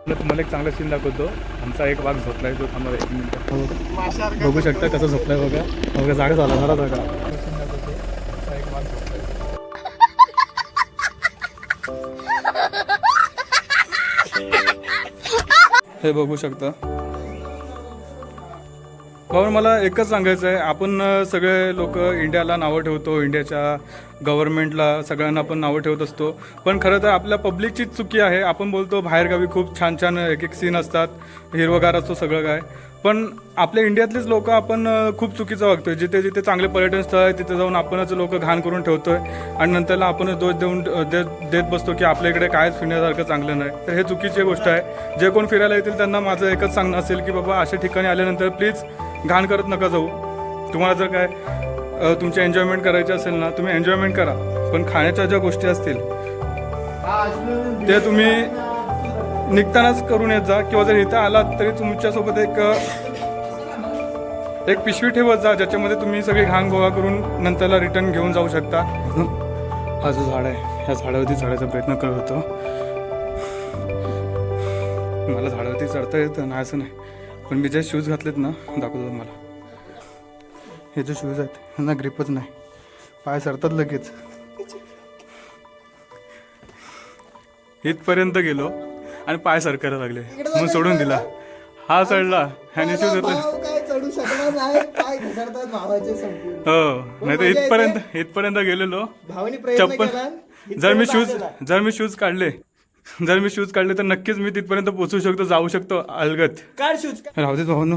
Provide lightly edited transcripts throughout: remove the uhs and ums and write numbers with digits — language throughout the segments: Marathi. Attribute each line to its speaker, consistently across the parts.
Speaker 1: तुम्हाला एक चांगला सीन दाखवतो. आमचा एक वाघ झोपलाय जो थांबला 1 मिनिट बघू शकता कसं झोपलाय बघा. बघा जागा झाला जरा जागा सीन दाखवतो. आमचा एक वाघ झोपलाय. हे बघू शकता. भाऊ मला एकच सांगायचं आहे, आपण सगळे लोक इंडियाला नावं ठेवतो, इंडियाच्या गव्हर्नमेंटला सगळ्यांना आपण नावं ठेवत असतो, पण खरं तर आपल्या पब्लिकचीच चुकी आहे. आपण बोलतो बाहेरगावी खूप छान छान एक एक सीन असतात, हिरवगार असतो सगळं काय, पण आपल्या इंडियातलीच लोक आपण खूप चुकीचं वागतोय. जिथे जिथे चांगले पर्यटन स्थळ आहे तिथे जाऊन आपणच लोक घाण करून ठेवतोय आणि नंतरला आपणच दोष देत बसतो की आपल्या इकडे कायच फिरण्यासारखं चांगलं नाही. तर हे चुकीची गोष्ट आहे. जे कोण फिरायला येतील त्यांना माझं एकच सांगणं असेल की बाबा अशा ठिकाणी आल्यानंतर प्लीज घाण करत नका जाऊ. तुम्हाला जर काय तुमची एन्जॉयमेंट करायची असेल ना, तुम्ही एन्जॉयमेंट करा, पण खाण्याच्या ज्या गोष्टी असतील ते तुम्ही निघतानाच करून येत जा, किंवा जर इथं आलात तरी तुमच्यासोबत एक पिशवी ठेवत जा ज्याच्यामध्ये तुम्ही सगळी घाण गोळा करून नंतरला रिटर्न घेऊन जाऊ शकता. हा जो झाड आहे ह्या झाडावरती चढायचा प्रयत्न करत होतो. मला झाडावरती चढता येतं नाही असं नाही, पण मी जे शूज घातलेत ना दाखवतो मला. हे जे शूज आहेत ह्यांना ग्रिपच नाही, पाय सरतात लगेच. इथपर्यंत गेलो आणि पाय सरकायला लागले म्हणून सोडून दिला. हा चढला ह्याने शूज होते हो, नाही तर इथपर्यंत गेलेलो चप्पल. जर मी शूज काढले तर नक्कीच मी तिथपर्यंत पोहोचू शकतो, जाऊ शकतो अलगत. राहू देत भावांनो,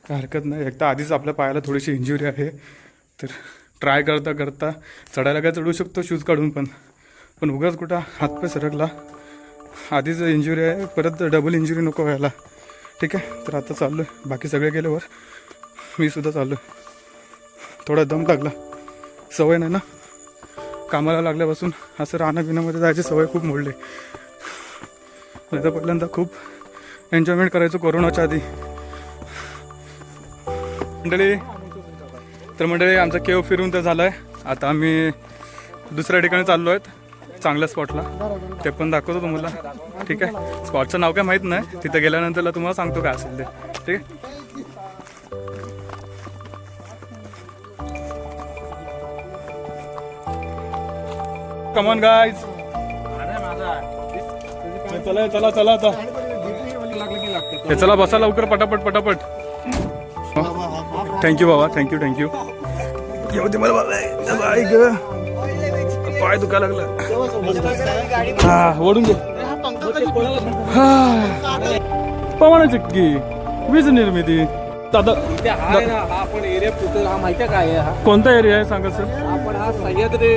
Speaker 1: काय हरकत नाही. एकदा आधीच आपल्या पायाला थोडीशी इंजुरी आहे, तर ट्राय करता करता चढायला काय चढू शकतो शूज काढून, पण उगाच कुठं हातपाय सरकला. आधीच इंजुरी आहे, परत डबल इंजुरी नको व्हायला. ठीक आहे, तर आता चाललो आहे. बाकी सगळे गेल्यावर मी सुद्धा चाललो आहे. थोडा दम लागला, सवय नाही ना कामाला लागल्यापासून. असं राहण्यापिण्यामध्ये जायची सवय खूप मोडली. नाही तर पहिल्यांदा खूप एन्जॉयमेंट करायचो कोरोनाच्या आधी. मंडळी आमचा केव फिरून तर झाला आहे. आता आम्ही दुसऱ्या ठिकाणी चाललो आहेत चांगल्या स्पॉटला, ते पण दाखवतो तुम्हाला. ठीक आहे, स्पॉटचं नाव काय माहीत नाही, तिथे गेल्यानंतरला तुम्हाला सांगतो काय असेल ते. ठीक आहे, कमॉन गाईज. चला चला आता हे चला बसा लवकर पटापट. थँक्यू बाबा, थँक्यू. येऊ दे मला बाबा, पाय दुखा लागला. हा ओढून घे. पवन चक्की वीज निर्मिती. दादा
Speaker 2: आपण एरिया माहिती आहे काय आहे?
Speaker 1: कोणता एरिया आहे सांगा सर.
Speaker 2: आपण हा सह्याद्री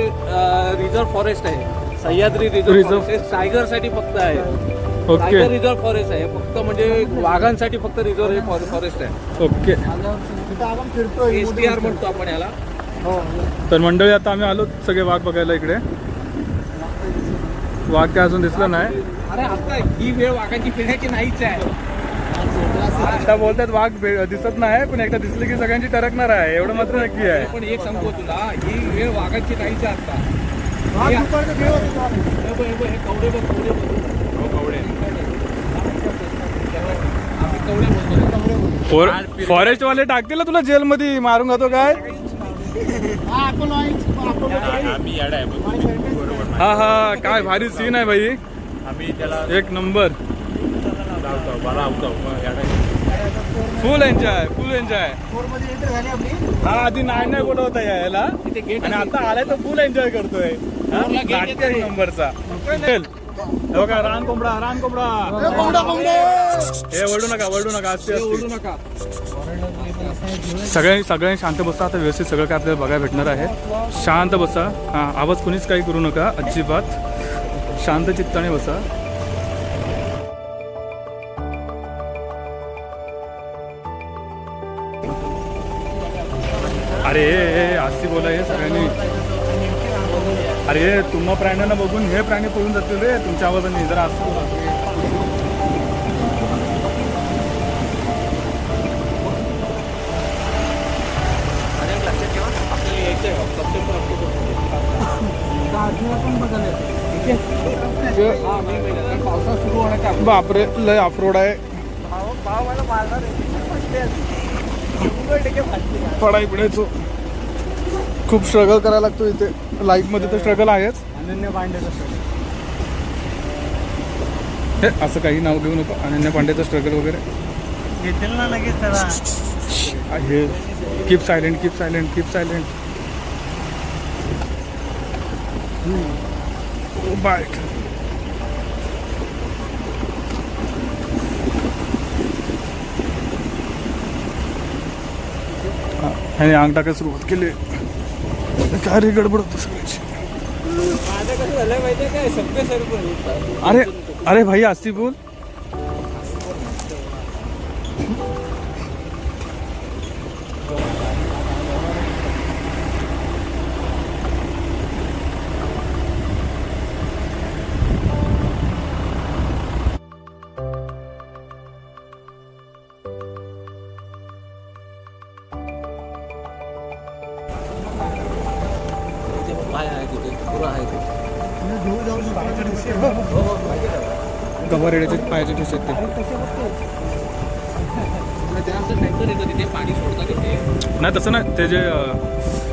Speaker 2: रिझर्व्ह फॉरेस्ट आहे. सह्याद्री रिझर्व्ह टायगर साठी फक्त आहे. टायगर रिझर्व्ह फॉरेस्ट आहे फक्त, म्हणजे वाघांसाठी फक्त रिझर्व्ह फॉरेस्ट आहे.
Speaker 1: ओके,
Speaker 2: STR म्हणतो आपण याला.
Speaker 1: तर मंडळी आता आम्ही आलो सगळे वाघ बघायला इकडे. वाघ काय अजून दिसला नाही.
Speaker 2: अरे आता ही वेळ वाघांची फिरण्याची नाहीच आहे.
Speaker 1: आता बोलतात वाघ दिसत नाही, पण एकदा दिसले की सगळ्यांची टरकणार आहे, एवढं मात्र नक्की आहे.
Speaker 2: पण एक सांगतो तुला, ही वेळ वाघांची नाहीच आहे आता.
Speaker 1: फॉरेस्ट वाले टाकतील ना तुला जेल मध्ये, मारून जातो काय. हा काय भारी सीन आहे भाई, एक नंबर. फुल एन्जॉय. हा आधी नाही कुठं होता यायला, आणि आता आलाय तर फुल एन्जॉय करतोय. एक नंबरचा. बघा रान कोंबडा. हे वळू नका. सगळ्यांनी शांत बसा. आता व्यवस्थित सगळं काय आपल्याला बघायला भेटणार आहे. शांत बसा. हा आवाज कोणीच काही करू नका अजिबात. शांत चित्ताने बसा. अरे आस्ती बोला हे सगळ्यांनी. अरे तुम्हा प्राण्यांना बघून हे प्राणी पळून जातील रे तुमच्या आवाजाने. जरा आस्ती बोला.
Speaker 2: लक्षात ठेवा, आपल्याला यायचं आहे सप्टेंबर ऑक्टोबर. हा मे महिन्यात कारण पावसाळा सुरू होण्याच्या अगोदर.
Speaker 1: बापरे लय ऑफरोड आहे. पडाई पिडायचो खूप स्ट्रगल करायला लागतो इथे. लाईफमध्ये तर स्ट्रगल आहेच.
Speaker 2: अनन्य पांडेचा
Speaker 1: हे असं काही नाव घेऊ नको. अनन्या पांडेचं स्ट्रगल वगैरे
Speaker 2: घेतील ना लगेच त्याला.
Speaker 1: हे keep silent keep silent keep silent. Bye. ह्याने अंग टाकायला सुरुवात केली. काय रे गडबड होतं सगळ्याची.
Speaker 2: माझं कसं झालं माहिती आहे काय सगळे सर्व
Speaker 1: अरे अरे भाई आस्ती बोल.
Speaker 2: पाय आहे तिथे पुरं आहे ते.
Speaker 1: गवारेड्याचे पायाचे ठेस आहेत ते.
Speaker 2: त्यानंतर टँकर येतं तिथे पाणी सोडतात तिथे.
Speaker 1: नाही तसं नाही. ते जे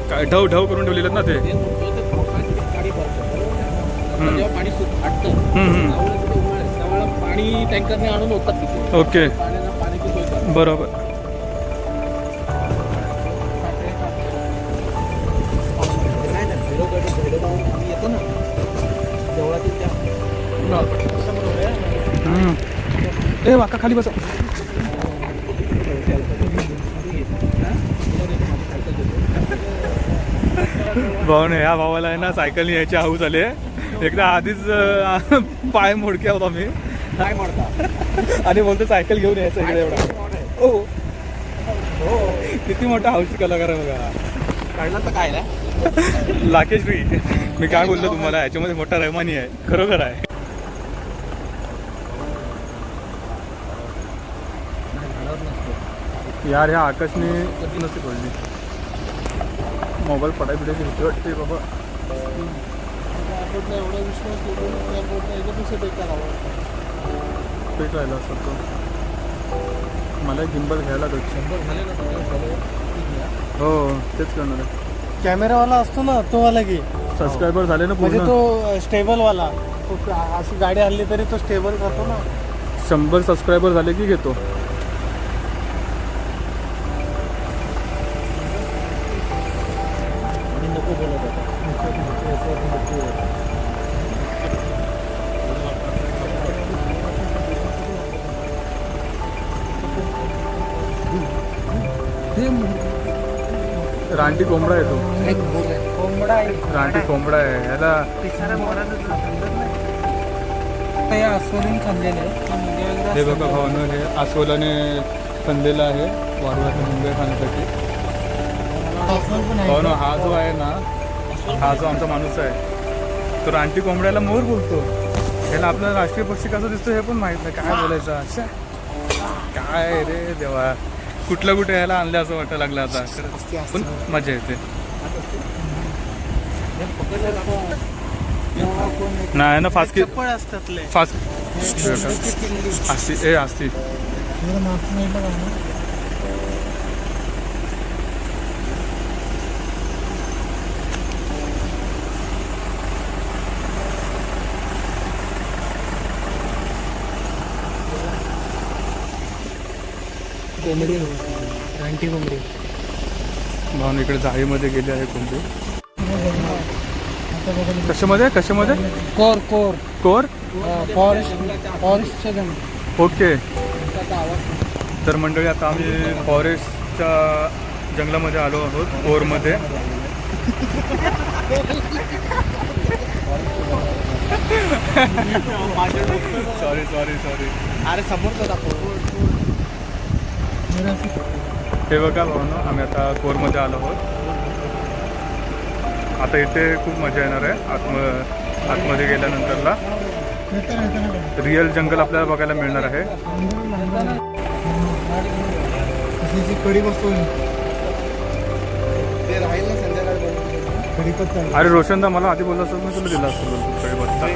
Speaker 1: काय ढव ढव करून ठेवलेले आहेत ना ते.
Speaker 2: ते मोठं ते पाणी गाडी भरतं. जेव्हा पाणी आटतं
Speaker 1: हम्म.
Speaker 2: त्यावेळेला तिथे उन्हाळ्यात त्यावेळेला पाणी टँकरने आणून होतात तिथे.
Speaker 1: ओके
Speaker 2: पाण्याची सोय करतात.
Speaker 1: बरोबर.
Speaker 2: येतो ना देवळातील त्या
Speaker 1: ए वाका खाली बसा. भाऊने ह्या भावाला आहे ना सायकल यायची हाऊस आली आहे. एकदा आधीच पाय मोडके होता मी
Speaker 2: काय म्हणता
Speaker 1: आणि बोलतो सायकल घेऊन यायचं इकडे एवढा. हो हो किती मोठा हाऊस कलाकार आहे बघा.
Speaker 2: काढला तर काय ना
Speaker 1: लाकेश्री. मी काय बोललो तुम्हाला याच्यामध्ये मोठा रहमानी आहे. खरोखर आहे. यार ह्या आकाशने नसते पडली. मोबाईल पडाय बिडायची भीती वाटते बाबा.
Speaker 2: एवढा विश्वास
Speaker 1: पेट राहिला असं तो. मला गिंबल घ्यायला हो तेच करणार आहे.
Speaker 3: कॅमेरावाला असतो ना तो वाला घे.
Speaker 1: सबस्क्रायबर झाले ना
Speaker 3: म्हणजे
Speaker 1: पूर्ण.
Speaker 3: तो स्टेबल वाला. तो अशी गाडी हल्ली तरी तो स्टेबल करतो ना.
Speaker 1: 100 सबस्क्रायबर झाले की घेतो.
Speaker 2: नको बोलत होता.
Speaker 1: रानटी कोंबडा आहे तो.
Speaker 3: कोंबडा आहे.
Speaker 1: रानटी कोंबडा आहे. ह्याला
Speaker 3: हे अस्वलीन खाल्लेलं आहे.
Speaker 1: हे बघा भावानं हे अस्वलाने खणलेलं आहे वारुळाच्या मुंग्या खाण्यासाठी. भावानं हा जो आहे ना हा जो आमचा माणूस आहे तो रानटी कोंबड्याला मोर बोलतो. ह्याला आपला राष्ट्रीय पक्षी कसा दिसतो हे पण माहित नाही. काय बोलायचं अच्छा काय रे देवा. कुठलं कुठे यायला आणलं असं वाटायला लागलं आता. पण मजा येते. नाही ना फास्ट
Speaker 3: चप्पळ असतात लय.
Speaker 1: फास्ट असती ए असती.
Speaker 3: कोंबडी रानटी कोंबडी.
Speaker 1: भावना इकडे जाळीमध्ये गेले आहे कोंबडी. कशामध्ये कशामध्ये
Speaker 3: कोर कोर
Speaker 1: कोर
Speaker 3: फॉरेस्टच्या जंगल.
Speaker 1: ओके. तर मंडळी आता आम्ही फॉरेस्टच्या जंगलामध्ये आलो आहोत कोरमध्ये. Sorry sorry sorry.
Speaker 3: अरे समोरचा दाखव.
Speaker 1: हे बघा भावना आम्ही आता कोरमध्ये आलो आहोत. आता इथे खूप मजा येणार आहे. आतमध्ये गेल्यानंतरला रिअल जंगल आपल्याला बघायला मिळणार आहे.
Speaker 3: कडी बसतो ते राहील ना संध्याकाळी. कडीपत्ता आहे.
Speaker 1: अरे रोशनदा मला आधी बोलला असतं मी तुला दिला असतं कढीपत्ता.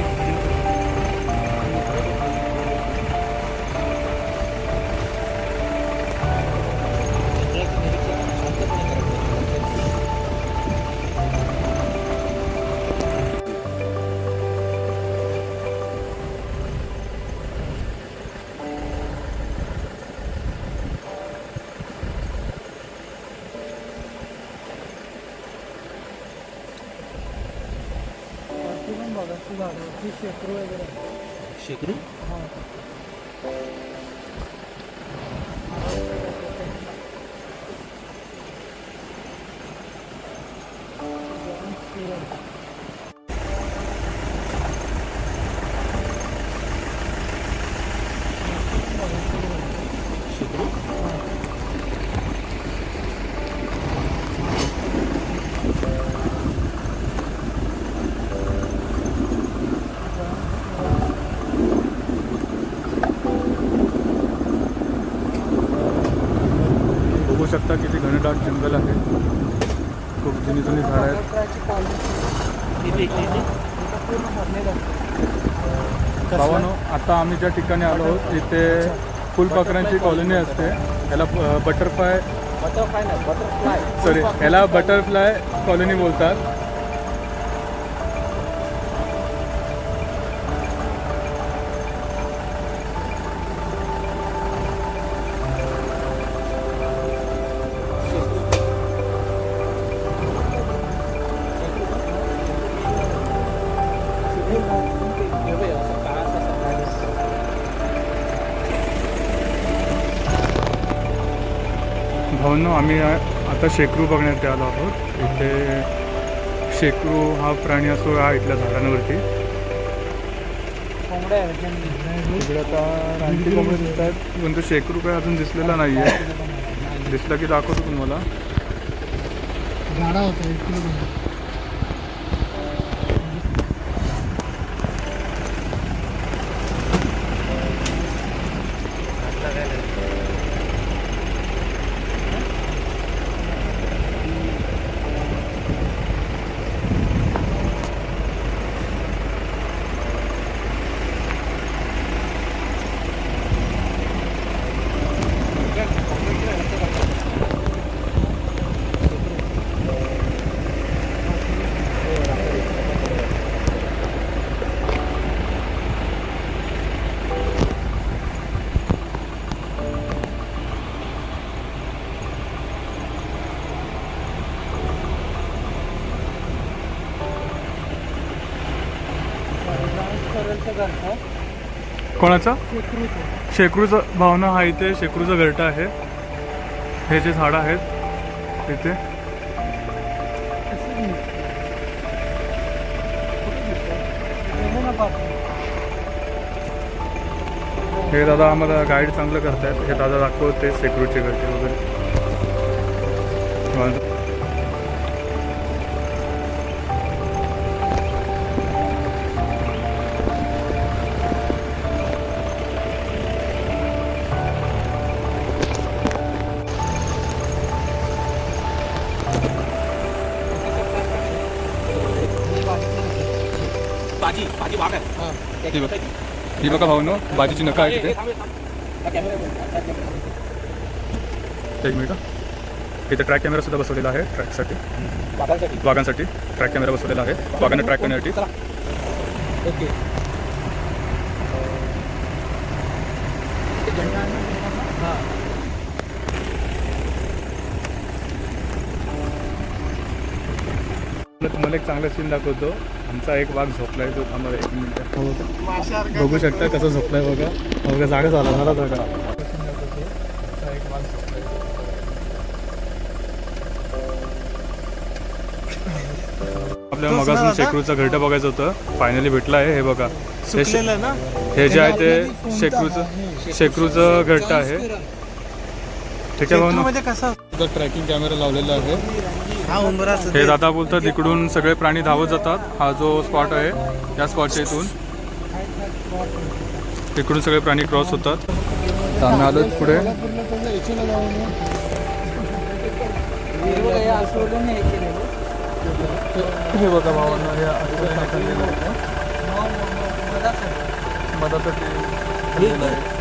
Speaker 3: वरती पण बघा ती झाडावरती शेकरू वगैरे आहे.
Speaker 2: शेकरू
Speaker 3: हा.
Speaker 2: शेकरू
Speaker 1: बघू शकता किती घनदाट जंगल आहे. खूप जुनी जुनी झाडं आहेत.
Speaker 3: बटरफ्लायची कॉलनी
Speaker 2: इथे इथे
Speaker 3: पूर्ण भरलेलं आहे.
Speaker 1: भावानो आता आम्ही ज्या ठिकाणी आलो आहोत इथे फुलपाखरांची कॉलनी असते. याला बटरफ्लाय
Speaker 2: बटरफ्लाय नाही बटरफ्लाय
Speaker 1: सॉरी याला बटरफ्लाय कॉलनी बोलतात. भावनो आम्ही आता शेकरू बघण्यात आलो आहोत. इथे शेकरू हा प्राणी असतो हा इथल्या झाडांवरती.
Speaker 3: कोंबड्या आहेत जंगली.
Speaker 1: इकडे आता रानटी कोंबडे दिसत आहेत पण तो शेकरू काय अजून दिसलेला नाही आहे. दिसला की दाखवतो तुम्हाला.
Speaker 3: गाडा होता 1 किलोमीटर.
Speaker 1: कोणाचा शेकरूचं भावना हा इथे शेकरूचं घरटं आहे. हे जे झाडं आहेत इथे हे दादा आम्हाला गाईड चांगलं करतायत. हे दादा दाखवते शेकरूचे घरटे वगैरे.
Speaker 2: बाजी बाजी वाघ आहे.
Speaker 1: ही बघा भावनो बाजीची नका आहे तिथे. एक मिनिट. इथे ट्रॅक कॅमेरा सुद्धा बसवलेला आहे ट्रॅकसाठी वाघांसाठी. ट्रॅक कॅमेरा बसवलेला आहे वाघांना ट्रॅक करण्यासाठी.
Speaker 2: ओके
Speaker 1: तुम्हाला एक चांगला सीन दाखवतो. आमचा एक वाघ झोपलाय तो. आम्हाला 1 मिनिट
Speaker 3: माशासारखा
Speaker 1: बघू शकता कसं झोपलाय बघा. बघा जागा झाला जागा. आपल्याला मगासून शेकरूचं घरटं बघायचं होतं. फायनली भेटलं आहे. हे बघा
Speaker 3: सुकलेलं ना.
Speaker 1: हे जे आहे ते शेकरूचं घरटं आहे. ठीक आहे भाऊ.
Speaker 3: म्हणजे कसं
Speaker 1: ट्रॅकिंग कॅमेरा लावलेला आहे.
Speaker 3: हा उंबराचं
Speaker 1: हे दादा बोलतात इकडून सगळे प्राणी धावत जातात. हा जो स्पॉट आहे या स्पॉटच्या इथून इकडून सगळे प्राणी क्रॉस होतात. आम्ही आलो पुढे. हे बघा भावांना हे आठवड्याने खाल्लेलं आहे मधासाठी खाल्लेलं आहे.